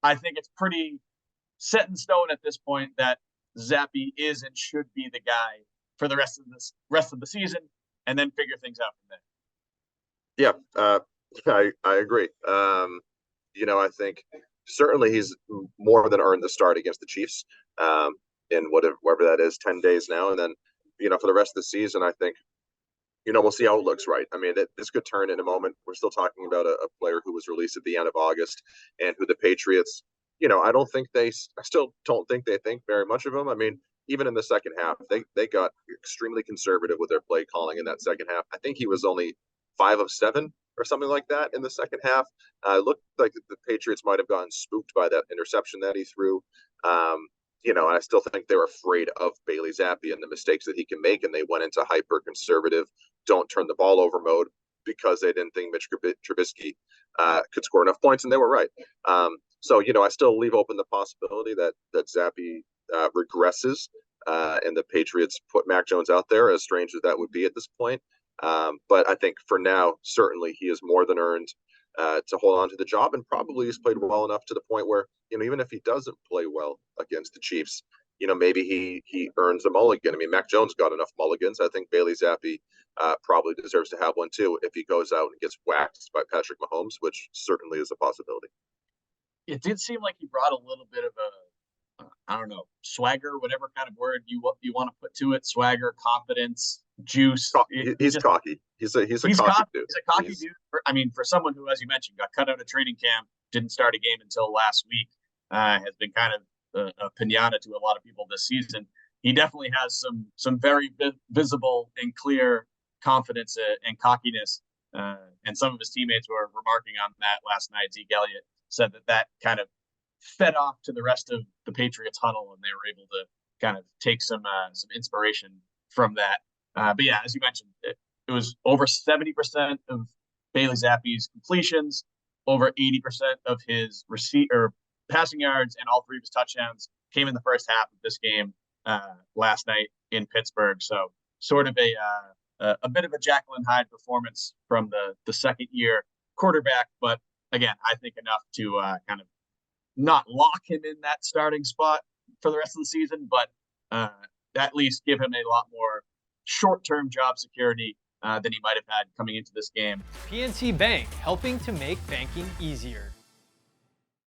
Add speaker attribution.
Speaker 1: I think it's pretty set in stone at this point that Zappe is and should be the guy for the rest of the season, and then figure things out from
Speaker 2: Yeah, I agree. I think certainly he's more than earned the start against the Chiefs in whatever that is, 10 days now. And then, for the rest of the season, I think, we'll see how it looks, right? I mean, this could turn in a moment. We're still talking about a player who was released at the end of August and who the Patriots, I still don't think they think very much of him. I mean, even in the second half, they got extremely conservative with their play calling in that second half. I think he was only 5 of 7 or something like that in the second half. It looked like the Patriots might have gotten spooked by that interception that he threw. And I still think they were afraid of Bailey Zappe and the mistakes that he can make, and they went into hyper conservative, don't turn the ball over mode because they didn't think Mitch Trubisky could score enough points, and they were right. So I still leave open the possibility that Zappe regresses, and the Patriots put Mac Jones out there, as strange as that would be at this point. But I think for now, certainly he has more than earned to hold on to the job, and probably he's played well enough to the point where, even if he doesn't play well against the Chiefs, maybe he earns a mulligan. I mean, Mac Jones got enough mulligans. I think Bailey Zappe probably deserves to have one too if he goes out and gets waxed by Patrick Mahomes, which certainly is a possibility.
Speaker 1: It did seem like he brought a little bit of I don't know, swagger, whatever kind of word you want to put to it, swagger, confidence, juice.
Speaker 2: He's cocky. He's a cocky dude.
Speaker 1: He's a cocky dude. For someone who, as you mentioned, got cut out of training camp, didn't start a game until last week, has been kind of a pinata to a lot of people this season. He definitely has some very visible and clear confidence and cockiness. And some of his teammates were remarking on that last night. Zeke Elliott said that kind of fed off to the rest of the Patriots huddle, and they were able to kind of take some inspiration from that. But yeah, as you mentioned, it was over 70% of Bailey Zappe's completions, over 80% of his passing yards, and all 3 of his touchdowns came in the first half of this game last night in Pittsburgh. So sort of a bit of a Jekyll and Hyde performance from the second year quarterback, but again, I think enough to kind of not lock him in that starting spot for the rest of the season, but at least give him a lot more short-term job security than he might have had coming into this game.
Speaker 3: PNC Bank, helping to make banking easier.